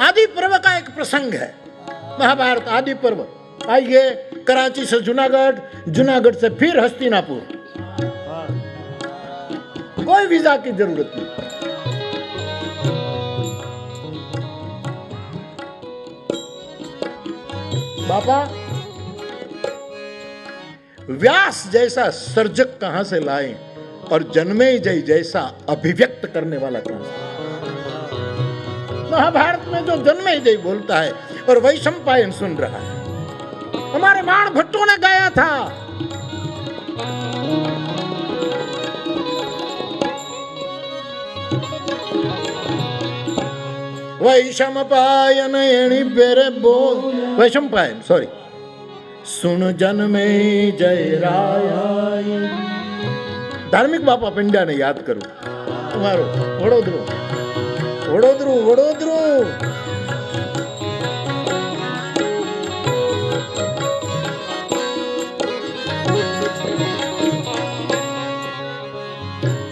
आदि पर्व का एक प्रसंग है, महाभारत आदि पर्व। आइए, कराची से जूनागढ़, जूनागढ़ से फिर हस्तिनापुर, कोई वीजा की जरूरत नहीं। बाबा, व्यास जैसा सर्जक कहां से लाए और जन्मेजय जैसा अभिव्यक्त करने वाला कहां से? महाभारत में जो जन्मेजय बोलता है और वैशंपायन सुन रहा है। हमारे बाण भट्टों ने गाया था, वैशंपायन एणी बेरे बोल, वैशंपायन सॉरी, सुन जन्मे जय राय। धार्मिक बापा पिंड्या ने याद करो तुम्हारो वडोदरो, वडोदरू वडोदरू।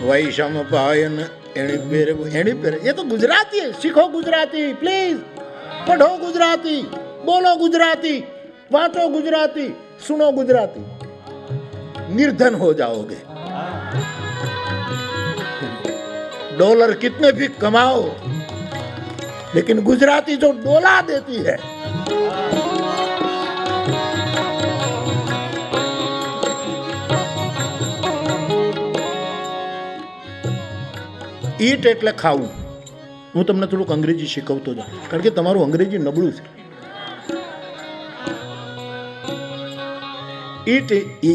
वैशंपायन एणी पेरे, ये तो गुजराती है। सीखो गुजराती प्लीज, पढ़ो गुजराती, बोलो गुजराती, वाचो गुजराती, सुनो गुजराती, निर्धन हो जाओगे। डॉलर कितने भी कमाओ, लेकिन गुजराती जो डोला देती है, ઈટ એટલે ખાવું. હું તમને થોડુંક અંગ્રેજી શીખવતો જાઉં, કારણ કે તમારું અંગ્રેજી નબળું છે. ईट,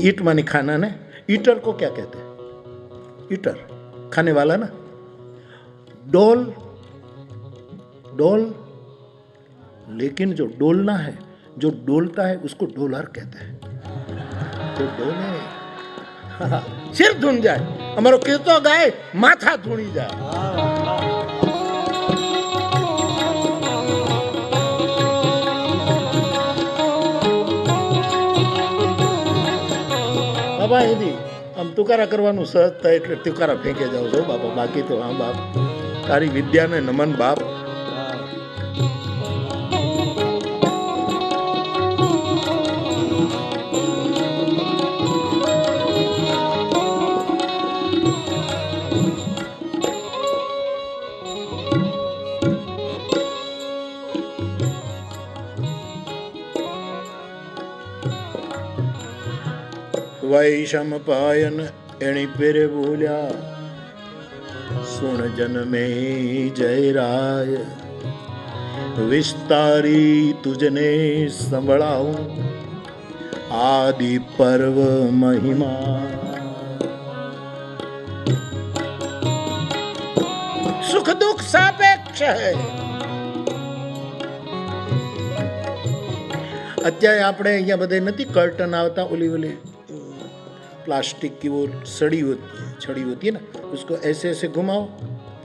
ईट मानी खाना ने. ईटर को क्या कहते हैं? ईटर खाने वाला ना. डोल, डोल, लेकिन जो डोलना है, जो डोलता है उसको डोलर कहते हैं. तो डोले सिर धुन जाए, हमारो कीर्तो गाय माथा धुनी जाए. बाबा यदि આમ તુકારા કરવાનું સહજ થાય એટલે તુકારા ફેંકે જાવ છો બાપા. બાકી તો હા બાપ, તારી વિદ્યાને નમન બાપ. वैशंपायन एणी पेरे बोल्या, सुन जन्मे जय राय, विस्तारी तुझने संभळाऊं आदि पर्व महिमा. सुख दुख सापेक्ष है. અત્યારે આપણે અહીંયા બધે નથી કર્ટન આવતા, ઓલી ઓલી प्लास्टिक की वो छड़ी होती है ना, उसको ऐसे ऐसे घुमाओ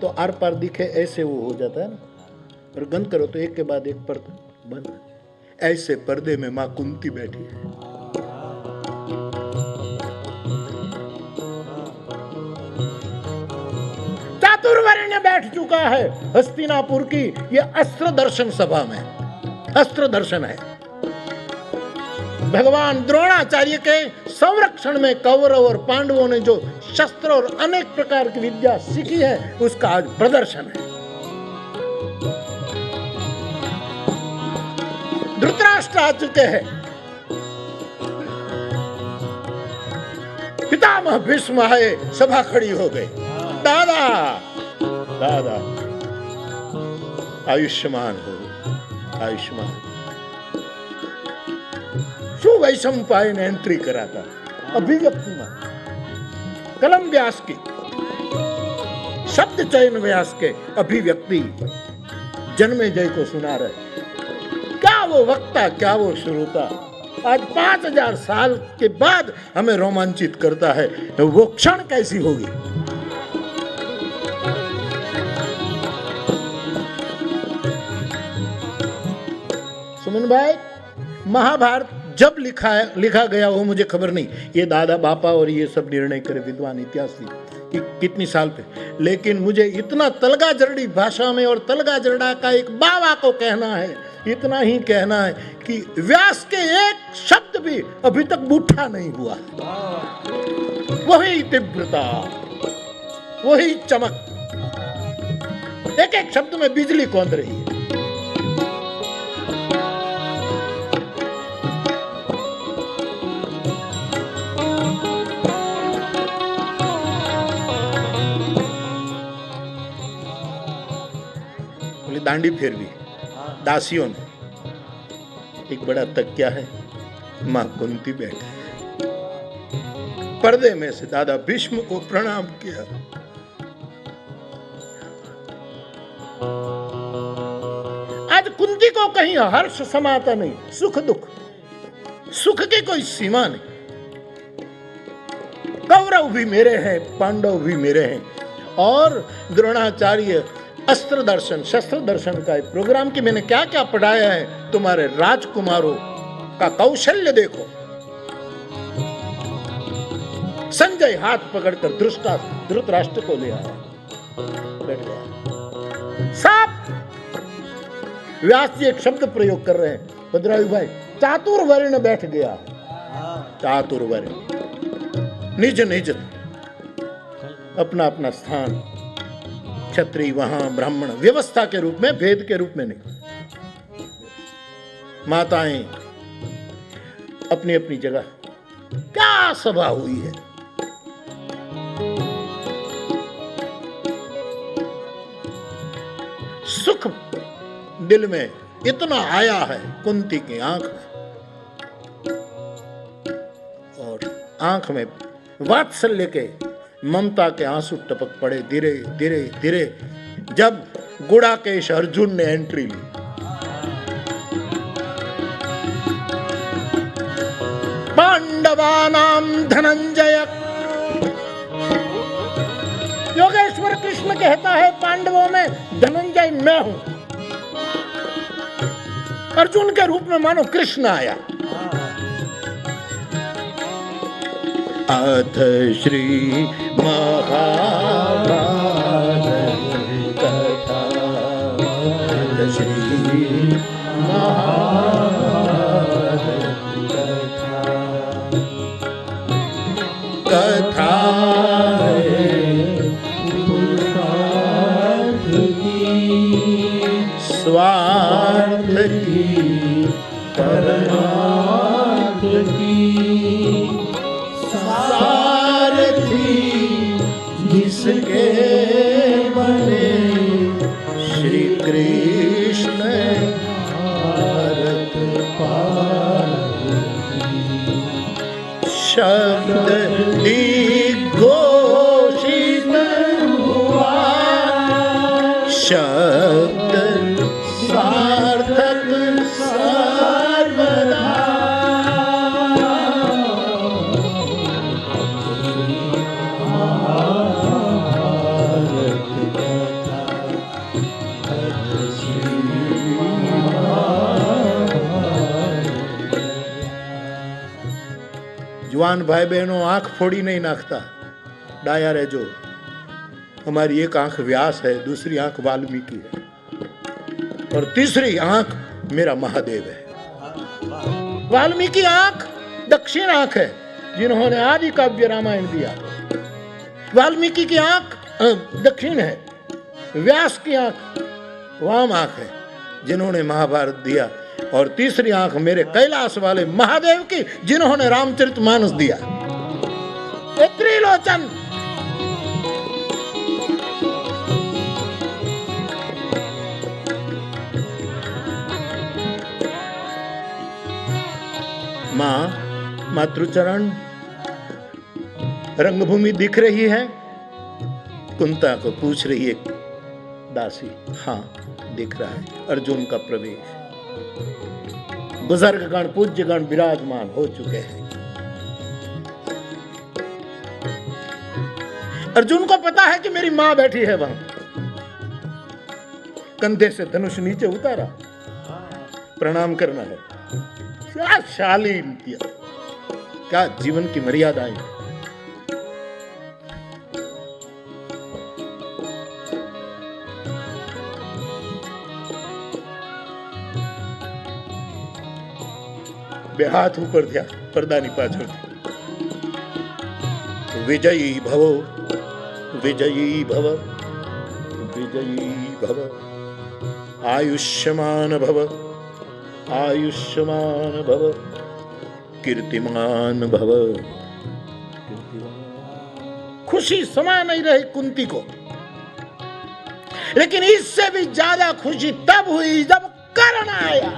तो आर पार दिखे, ऐसे वो हो जाता है ना. और बंद करो तो एक के बाद एक पर्दा बंद. ऐसे पर्दे में माँ कुंती बैठी है. चातुर्वर्ण्य बैठ चुका है हस्तिनापुर की ये अस्त्र दर्शन सभा में. अस्त्र दर्शन है. भगवान द्रोणाचार्य के संरक्षण में कौरव और पांडवों ने जो शस्त्र और अनेक प्रकार की विद्या सीखी है, उसका आज प्रदर्शन है. धृतराष्ट्र आ चुके हैं. पितामह भीष्म आए, सभा खड़ी हो गई. दादा दादा आयुष्मान हो, आयुष्मान. શું વૈશંપાયન એન્ટ્રી કરાતા અભિવ્યક્તિમાં, कलम व्यास की, शब्द चयन व्यास के, अभिव्यक्ति जन्मेजय को सुना रहे. क्या वो वक्ता, क्या वो श्रोता. आज 5000 साल के बाद हमें रोमांचित करता है. वो क्षण कैसी होगी. सुमन भाई, महाभारत जब लिखा गया वो मुझे खबर नहीं. ये दादा बापा और ये सब निर्णय करे विद्वान इतिहास. कि कितनी साल पे, लेकिन मुझे इतना तलगा जरड़ी भाषा में और तलगा जरड़ा का एक बाबा को कहना है, इतना ही कहना है कि व्यास के एक शब्द भी अभी तक बूढ़ा नहीं हुआ। वही तीव्रता, वही चमक, एक एक शब्द में बिजली कौंध रही है। बोले दांडी फेरवी दासियों ने, एक बड़ा तकिया है, मां कुंती बैठे है, पर्दे में से दादा भीष्म को प्रणाम किया। आज कुंती को कहीं हर्ष समाता नहीं, सुख दुख, सुख की कोई सीमा नहीं। कौरव भी मेरे हैं, पांडव भी मेरे हैं। और द्रोणाचार्य अस्त्र दर्शन, शस्त्र दर्शन का एक प्रोग्राम कि मैंने क्या क्या पढ़ाया है, तुम्हारे राजकुमारों का कौशल्य देखो। संजय हाथ पकड़कर धृतराष्ट्र को ले आया, बैठ गया। साफ व्यास जी एक शब्द प्रयोग कर रहे हैं, भद्रायु भाई, चातुर्वर्ण बैठ गया। चातुर्वर्ण, निज निज अपना अपना स्थान, क्षत्रिय वहां, ब्राह्मण, व्यवस्था के रूप में, भेद के रूप में नहीं। माताएं अपनी अपनी जगह। क्या सभा हुई है। सुख दिल में इतना आया है कुंती की आंख में, और आंख में वात्सल्य के, ममता के आंसू टपक पड़े धीरे धीरे धीरे, जब गुड़ाकेश अर्जुन ने एंट्री ली। पांडवानाम धनंजय, योगेश्वर कृष्ण कहता है पांडवों में धनंजय मैं हूं। अर्जुन के रूप में मानो कृष्ण आया। अथ श्री महाभारत कथा, अथ श्री महाभारत कथा स्वार्थ की परमार्थ की, सारथी जिसके बने श्री कृष्ण भारत पार, शब्द घोषित हुआ, शब्द सार्थक सर्वदा। जवान भाई बहनों, आंख फोड़ी नहीं नाखता, डाया रहो। हमारी एक आंख व्यास है, दूसरी आंख वाल्मीकि है, और तीसरी आंख मेरा महादेव है। वाल्मीकि आंख दक्षिण आंख है, जिन्होंने आदि काव्य रामायण दिया। वाल्मीकि की आंख दक्षिण है, व्यास की आंख वाम आंख है, जिन्होंने महाभारत दिया। और तीसरी आंख मेरे कैलाश वाले महादेव की, जिन्होंने रामचरितमानस दिया। त्रिलोचन मां, मातृचरण रंगभूमि दिख रही है। कुंता को पूछ रही है दासी, हाँ दिख रहा है। अर्जुन का प्रवेश, बुजुर्गगण पूज्यगण विराजमान हो चुके हैं। अर्जुन को पता है कि मेरी मां बैठी है वहां। कंधे से धनुष नीचे उतारा, प्रणाम करना है। क्या शालीन किया, क्या जीवन की मर्यादाएं। બે હાથ ઉપર થયા પડદાની પાછળથી. વિજયી ભવો, વિજયી ભવ, વિજયી ભવ, આયુષ્યમાન ભવ, आयुष्मान भव, कीर्तिमान भव. खुशी समा नहीं रही कुंती को, लेकिन इससे भी ज्यादा खुशी तब हुई जब कर्ण आया.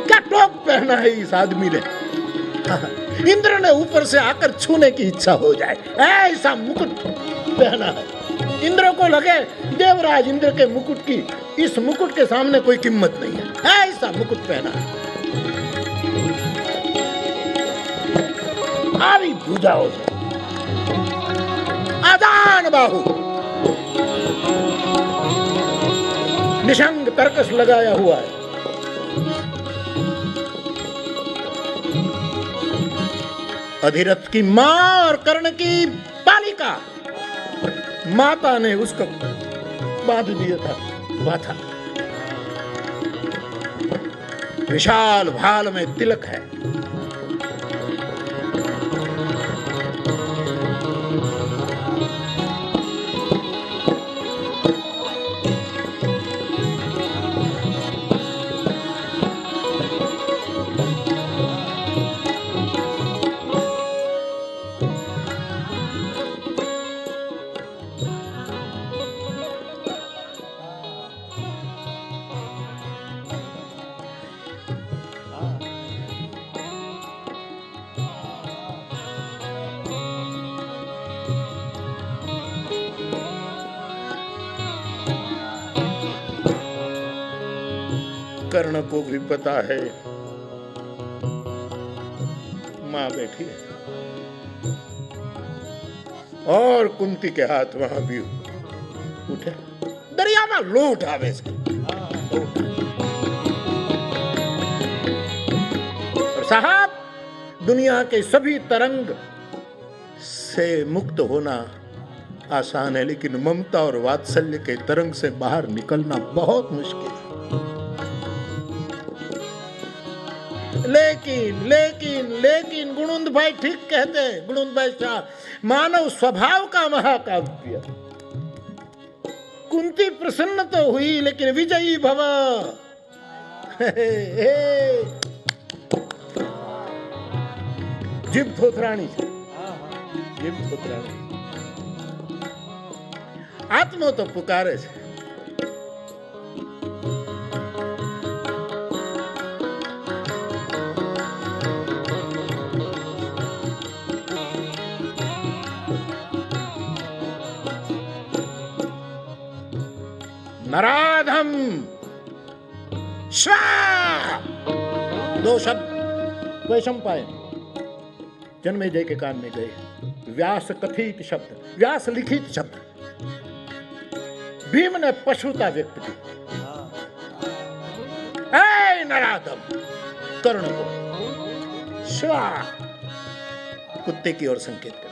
क्या टोप पहना है इस आदमी ने. इंद्र ने ऊपर से आकर छूने की इच्छा हो जाए ऐसा मुकुट पहना है. इंद्र को लगे देवराज इंद्र के मुकुट की, इस मुकुट के सामने कोई कीमत नहीं है ऐसा मुकुट पहना है. આવી ભुजाओं से आदान बाहु निशंग तर्कस लगाया हुआ है. अधिरथ की मां और कर्ण की बालिका माता ने उसको बांध दिया था माथा. विशाल भाल में तिलक है. कर्ण को भी पता है मां बैठी है और कुंती के हाथ वहां भी उठे. दरिया में लूट आवे से. और साहब दुनिया के सभी तरंग से मुक्त होना आसान है, लेकिन ममता और वात्सल्य के तरंग से बाहर निकलना बहुत मुश्किल है. लेकिन लेकिन लेकिन गुणवंत भाई ठीक कहते हैं, गुणवंत भाई शाह, मानव स्वभाव का महाकाव्य. कुंती प्रसन्न तो हुई लेकिन विजयी भव. जीभ थोथराणी છે, जीभ थोथराणी. आत्मा तो पुकारे છે. नराधम स्वा, दो शब्द वैशंपायन जन्मेजय के कान में गए. व्यास कथित शब्द, व्यास लिखित शब्द. भीम ने पशुता व्यक्त की. ऐ नराधम, कर्ण को स्वा कुत्ते की ओर संकेत कर.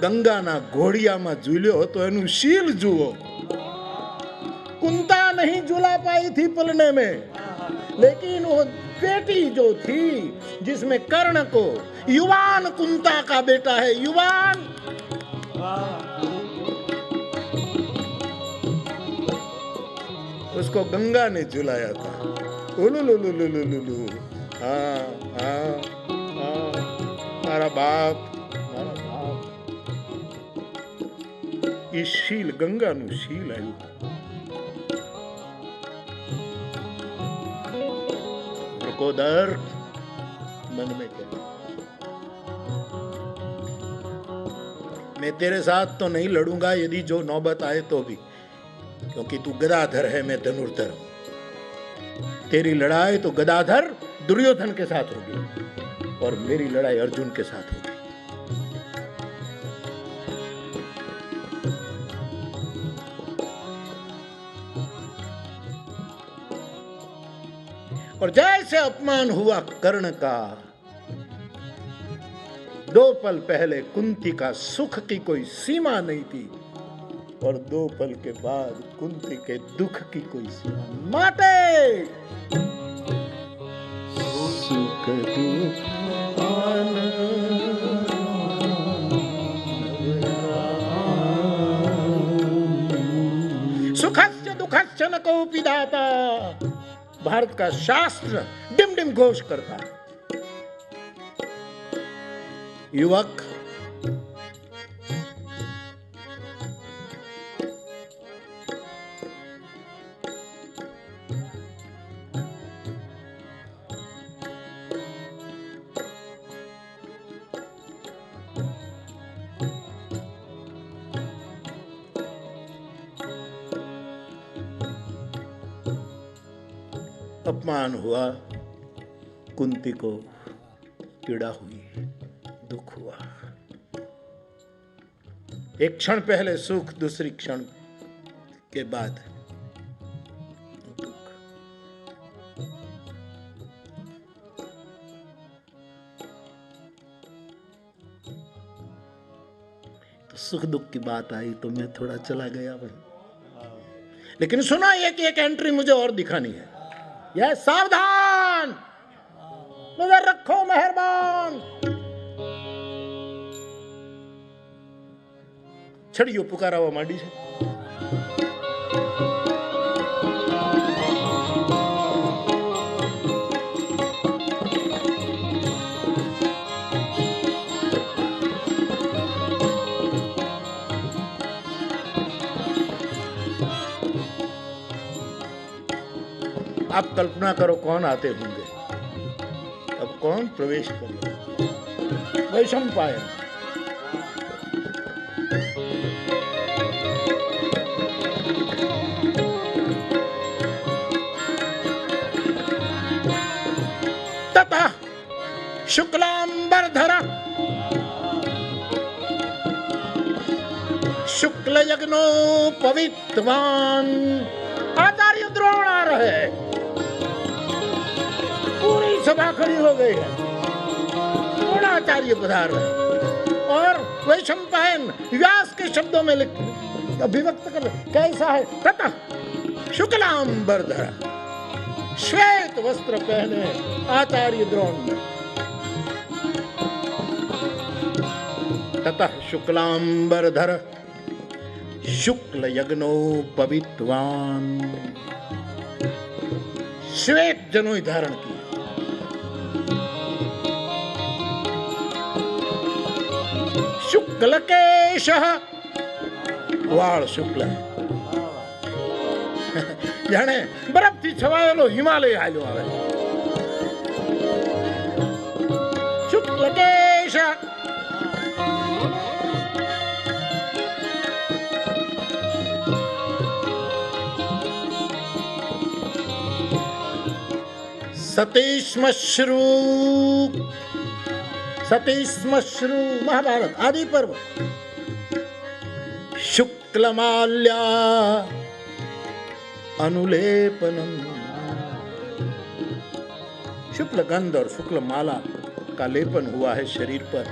गंगाना घोड़ियाમાં ઝૂલ્યો તો એનું शील જુઓ. कुंता नहीं झूला पाई थी पलने में, लेकिन वो बेटी जो थी जिसमें कर्ण को, युवान कुंता का बेटा है, युवान. उसको गंगा ने झुलाया था. उलुलुलुलुलुलु. हाँ हाँ हाँ, मारा बाप. इस शील गंगा नु शील आयु. प्रकोदर मन में क्या, मैं तेरे साथ तो नहीं लड़ूंगा यदि जो नौबत आए तो भी, क्योंकि तू गदाधर है, मैं धनुर्धर हूं. तेरी लड़ाई तो गदाधर दुर्योधन के साथ होगी और मेरी लड़ाई अर्जुन के साथ होगी. और जैसे अपमान हुआ कर्ण का, 2 पल पहले कुंती का सुख की कोई सीमा नहीं थी और 2 पल के बाद कुंती के दुख की कोई सीमा। माते सुख दुख सुखस्य दुखस्य न कोपि दाता, भारत का शास्त्र डिम डिम घोष करता है। युवक, अपमान हुआ, कुंती को पीड़ा हुई, दुख हुआ। एक क्षण पहले सुख, दूसरी क्षण के बाद दुख। तो सुख दुख की बात आई तो मैं थोड़ा चला गया भाई, लेकिन सुना एक एंट्री मुझे और दिखानी है। यह सावधान, नजर रखो मेहरबान। छड़ियो पुकारा हुआ मांडी से। आप कल्पना करो कौन आते होंगे। अब कौन प्रवेश करेगा? वैशंपायन। ततः शुक्लांबरधर शुक्ल यज्ञोपवीतवान। आचार्य द्रोण आ रहे, पूरी सभा खड़ी हो गई है, द्रोणाचार्य पधार रहे और वैशंपायन व्यास के शब्दों में अभिव्यक्त कर रहे। कैसा है? ततः शुक्लांबरधर, श्वेत वस्त्र पहने आचार्य द्रोण ने। ततः शुक्लांबरधर शुक्ल यज्ञोपवीतवान। श्वेत जनोई धारण की, शुक्ल केशः, वाળ शुक्ल है। જાણે બરફથી છવાયેલો હિમાલય હાલ્યો આવે। શુક્લ કેશ सतीश्मश्रु, सतीश्मश्रु महाभारत आदि पर्व। शुक्लमाल्या अनुलेपनम, शुक्ल गंध और शुक्ल माला का लेपन हुआ है शरीर पर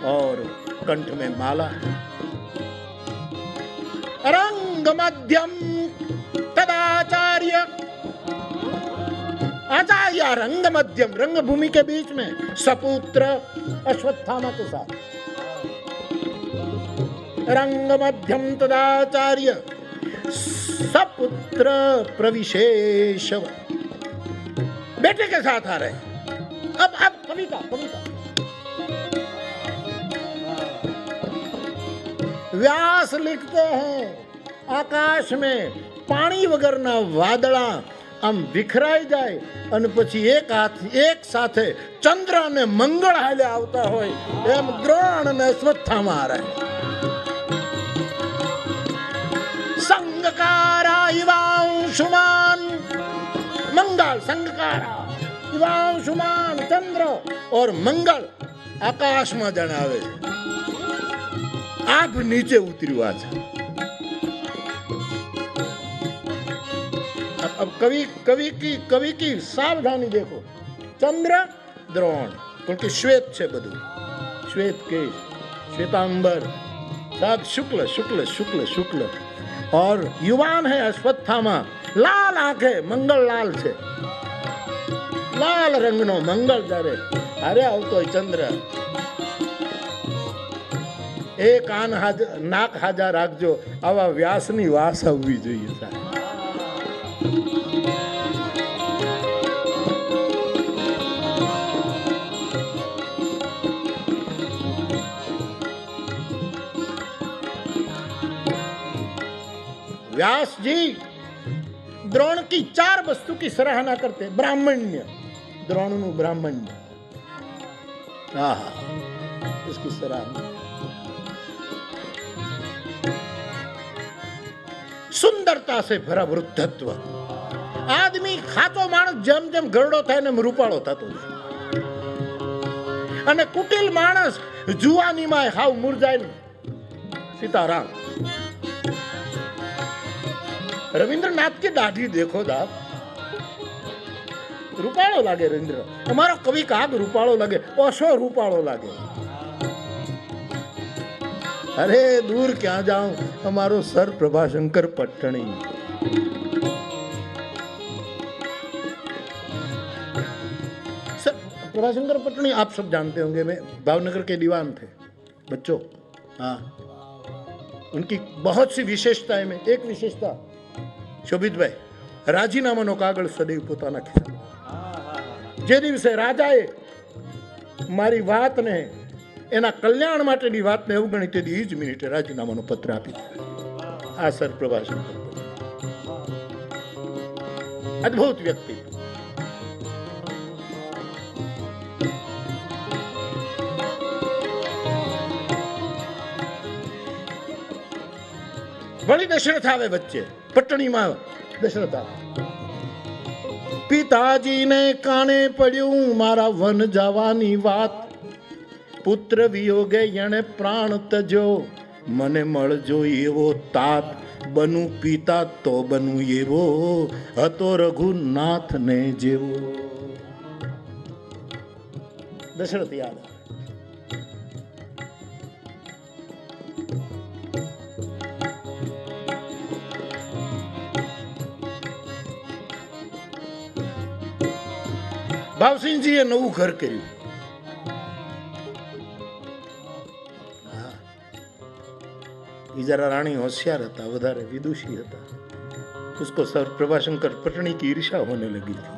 और कंठ में माला है। रंग मध्यम तदाचार्य, आचार्य रंग मध्यम, रंग भूमि के बीच में सपुत्र अश्वत्थामा के साथ। रंग मध्यम तदाचार्य सपुत्र प्रविशेष, बेटे के साथ आ रहे। अब कविता कविता व्यास लिखते हैं, आकाश में पानी वगरना वादळा આમ વિખરાઈ જાય અને પછી એક સાથે ચંદ્ર અને મંગળ હાલે આવતા હોય એમ દ્રોણ અને અશ્વત્થામા આ રહે। संगकारा इवांशुमान मंगल, संगकारा इवांशुमान चंद्र और मंगल आकाश में जनावे। आप नीचे उतरी आज अब कवि की सावधानी देखो। चंद्र द्रोण, क्योंकि श्वेत छे बधु, श्वेत केश, श्वेतांबर, साथ शुक्ल शुक्ल शुक्ल शुक्ल, और युवान है अश्वत्थामा, लाल आंखे, मंगल लाल छे, लाल रंगनो मंगल जारे अरे આવતો હોય ચંદ્ર, એ કાન નાક હાજા રાખજો, આવા વ્યાસની વાસ આવવી જોઈએ સાહેબ। व्यास जी द्रोण की 4 वस्तु की सराहना करते। ब्राह्मण्य, द्रोण नु ब्राह्मण्य, इसकी सराहना। सुंदरता से भरा वृद्धत्व, आदमी खातो माणस जेम जेम गरडो थाय ने रूपाळो थतो जाय, अने कुटिल माणस जुवानी में हाव मुरझायल। सीताराम, रविंद्रनाथ की दाढ़ी देखो दाद, रूपाळो लागे रविंद्र। हमारा कवि काग रूपाळो लागे, ओशो रूपाळो लागे। अरे दूर क्या जाऊं, हमारो सर प्रभाशंकर पट्टणी। सर प्रभाशंकर पट्टणी आप सब जानते होंगे, मैं भावनगर के दीवान थे बच्चों। हाँ, उनकी बहुत सी विशेषताएं में एक विशेषता, शोभित भाई, राजीनामानो कागળ સદૈવ પોતાના ખિસ્સામાં। જે દિવસે રાજાએ મારી વાતને, એના કલ્યાણ માટેની વાતને અવગણી, તે દી જ મિનિટે રાજીનામાનો પત્ર આપી દીધો। આ સર પ્રભાશંકર, અદ્ભુત વ્યક્તિ। વળી દશરથ આવે વચ્ચે, પટણીમાં દશરથ આવે। पिताजी ने काने पड़्यू मारा वन जावानी वात, पुत्र वियोगे यणे प्राण तजो, मने मळजो एवो तात, बनू पिता तो बनू एवो, हतो रघुनाथ ने जेवो। दशरथ याद आवे। भावसिंह जी ये नवू घर कर्यु। जरा रानी होशियार था, वधारे विदुषी था। उसको सर प्रभाशंकर पटनी की ईर्ष्या होने लगी थी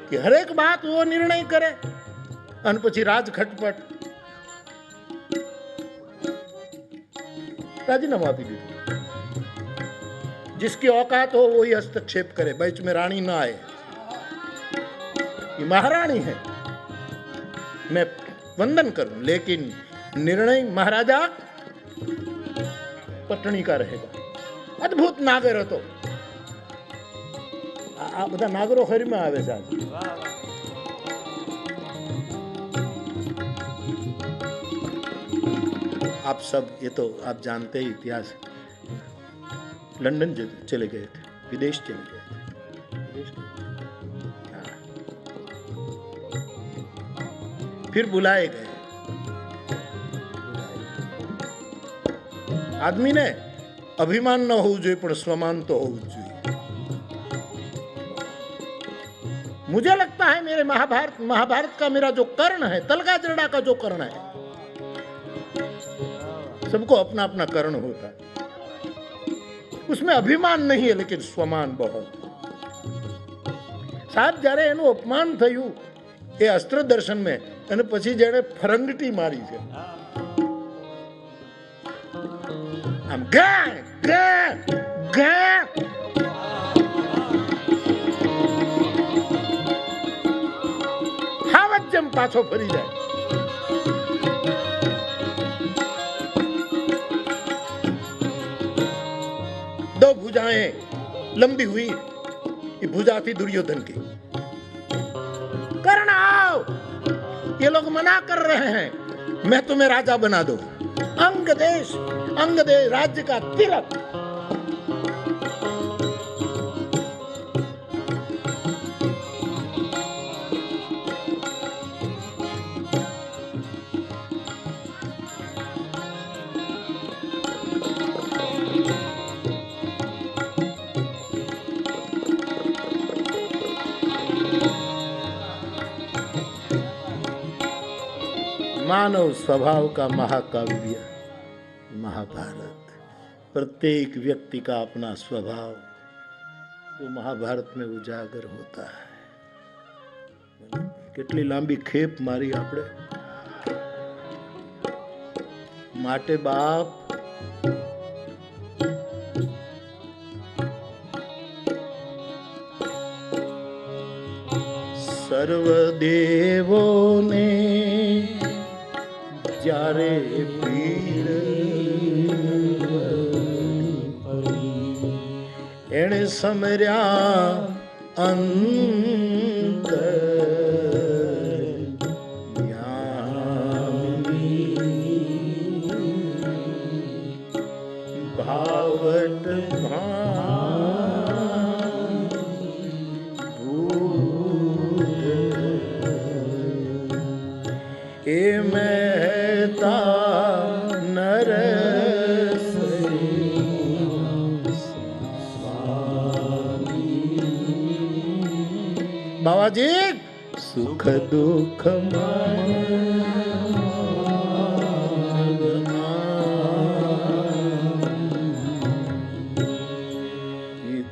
कि हर एक बात वो निर्णय करे, अन पछी राज खटपट। राजीनामा आपी दीधुं, जिसकी औकात हो वही हस्तक्षेप करे, बीच में रानी ना आए। महारानी है, मैं वंदन करूं, लेकिन निर्णय महाराजा पटनी का रहेगा। अद्भुत नागर હતો। આ બધા નાગરો ખરીમાં આવે છે। आप सब ये तो आप जानते ही इतिहास, लंदन चले गए थे, विदेश चले गए थे, फिर बुलाए गए। आदमी ने अभिमान न होવું જોઈએ, પણ સ્વમાન તો હોવું જોઈએ। मुझे लगता है मेरे महाभारत का मेरा जो कर्ण है, तलगा जरड़ा का जो कर्ण है, सबको अपना अपना कर्ण होता है, उसमें अभिमान नहीं है, लेकिन स्वमान बहुत। साहब જ્યારે એનું અપમાન થયું એ અસ્ત્ર દર્શન में, અને પછી જેણે ફરંગટી મારી છે, આમ ગા ગા ગા, હાવત જેમ પાછો ફરી જાય। दो भुजाएं लंबी हुई, ये भुजा थी दुर्योधन की। कर्ण आओ, ये लोग मना कर रहे हैं, मैं तुम्हें राजा बना दूं। अंग देश राज्य का तिलक। मानव स्वभाव का महाकाव्य महाभारत। प्रत्येक व्यक्ति का अपना स्वभाव जो महाभारत में उजागर होता है। કેટલી લાંબી ખેપ મારી આપણે માટે બાપ સર્વદેવોને જ્યારે પીડ એણે સમર્યા અંતર भावट ए महता नर बाबा जी सुख दुख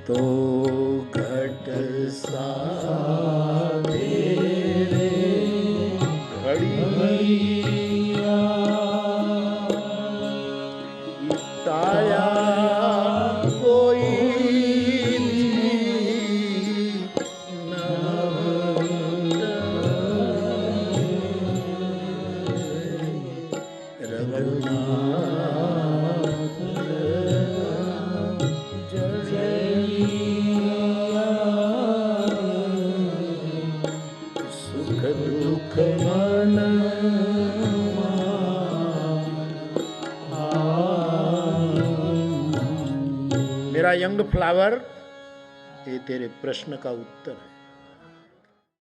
तो घट सा तेरे घड़ी ताया कोई मेरा यंग फ्लावर, ये तेरे प्रश्न का उत्तर है।